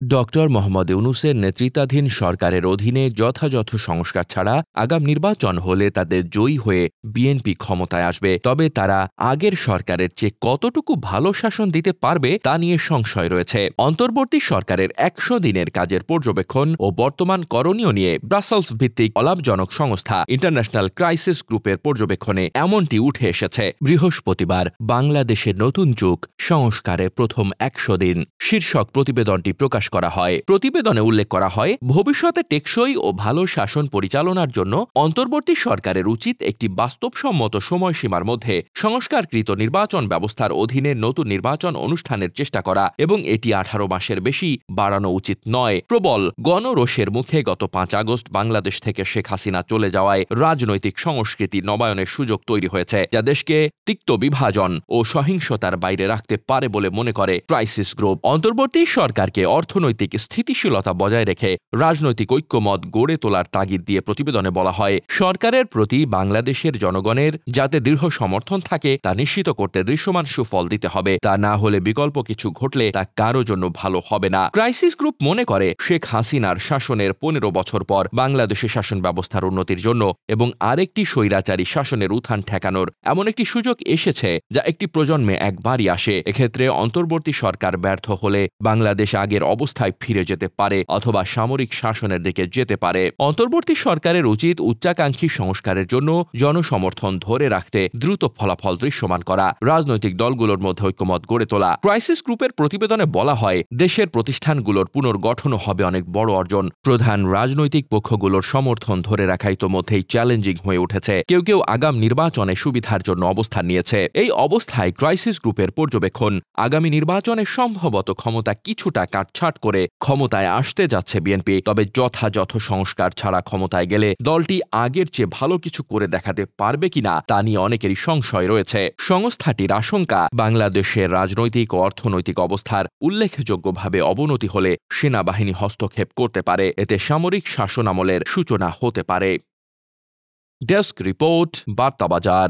Doctor Mohammad ইউনূসের নেতৃত্বাধীন সরকারের অধীনে যথাযথ সংস্কার ছাড়া আগাম নির্বাচন হলে তাদের জয়ী হয়ে বিএনপি ক্ষমতায় আসবে। তবে তারা আগের সরকারের চেয়ে কতটুকু ভালো শাসন দিতে পারবে তা নিয়ে সংশয় রয়েছে। অন্তর্বর্তী সরকারের ১০০ দিনের কাজের পর্যবেক্ষণ ও বর্তমান করণীয় নিয়ে ব্রাসেলস ভিত্তিক অলাভজনক সংস্থা ইন্টারন্যাশনাল ক্রাইসিস গ্রুপের পর্যবেক্ষণে এমনটি উঠে এসেছে। বৃহস্পতিবার বাংলাদেশের নতুন যুগ সংস্কারে প্রথম ১০০ দিন শীর্ষক প্রতিবেদনটি প্রকাশ করা হয়। প্রতিবেদনে উল্লেখ করা হয়, ভবিষ্যতে টেকসই ও ভালো শাসন পরিচালনার জন্য অন্তর্বর্তী সরকারের উচিত একটি বাস্তবসম্মত সময়সীমার মধ্যে সংস্কারকৃত নির্বাচন ব্যবস্থার অধীনে নতুন নির্বাচন অনুষ্ঠানের চেষ্টা করা এবং এটি ১৮ মাসের বেশি বাড়ানো উচিত নয়। প্রবল গণরোষের মুখে গত ৫ আগস্ট বাংলাদেশ থেকে শেখ হাসিনা চলে যাওয়ায় রাজনৈতিক সংস্কৃতি নবায়নের সুযোগ তৈরি হয়েছে, যা দেশকে তিক্ত বিভাজন ও সহিংসতার বাইরে রাখতে পারে বলে মনে করে ক্রাইসিস গ্রুপ। অন্তর্বর্তী সরকারকে অর্থনৈতিক স্থিতিশীলতা বজায় রেখে রাজনৈতিক ঐক্যমত গড়ে তোলার তাগিদ দিয়ে প্রতিবেদনে বলা হয়, সরকারের প্রতি বাংলাদেশের জনগণের যাতে দৃঢ় সমর্থন থাকে তা নিশ্চিত করতে দৃশ্যমান সুফল দিতে হবে। তা না হলে বিকল্প কিছু ঘটলে তা কারো জন্য ভালো হবে না। ক্রাইসিস গ্রুপ মনে করে, শেখ হাসিনার শাসনের ১৫ বছর পর বাংলাদেশে শাসন ব্যবস্থার উন্নতির জন্য এবং আরেকটি স্বৈরাচারী শাসনের উত্থান ঠেকানোর এমন একটি সুযোগ এসেছে যা একটি প্রজন্মে একবারই আসে। এক্ষেত্রে অন্তর্বর্তী সরকার ব্যর্থ হলে বাংলাদেশ আগের অবস্থায় ফিরে যেতে পারে অথবা সামরিক শাসনের দিকে যেতে পারে। অন্তর্বর্তী সরকারের উচিত উচ্চাকাঙ্ক্ষী সংস্কারের জন্য জনসমর্থন ধরে রাখতে দ্রুত ফলাফল দৃশ্যমান করা, রাজনৈতিক দলগুলোর মধ্যে ঐক্যমত গড়ে তোলা। ক্রাইসিস গ্রুপের প্রতিবেদনে বলা হয়, দেশের প্রতিষ্ঠানগুলোর পুনর্গঠনও হবে অনেক বড় অর্জন। প্রধান রাজনৈতিক পক্ষগুলোর সমর্থন ধরে রাখা ইতোমধ্যেই চ্যালেঞ্জিং হয়ে উঠেছে। কেউ কেউ আগাম নির্বাচনে সুবিধার জন্য অবস্থান নিয়েছে। এই অবস্থায় ক্রাইসিস গ্রুপের পর্যবেক্ষণ, আগামী নির্বাচনে সম্ভবত ক্ষমতা কিছুটা কাটছাট করে ক্ষমতায় আসতে যাচ্ছে বিএনপি। তবে যথাযথ সংস্কার ছাড়া ক্ষমতায় গেলে দলটি আগের চেয়ে ভালো কিছু করে দেখাতে পারবে কিনা তা নিয়ে অনেকেরই সংশয় রয়েছে। সংস্থাটির আশঙ্কা, বাংলাদেশের রাজনৈতিক ও অর্থনৈতিক অবস্থার উল্লেখযোগ্যভাবে অবনতি হলে সেনাবাহিনী হস্তক্ষেপ করতে পারে। এতে সামরিক শাসনামলের সূচনা হতে পারে। Desk report, বার্তাবাজার।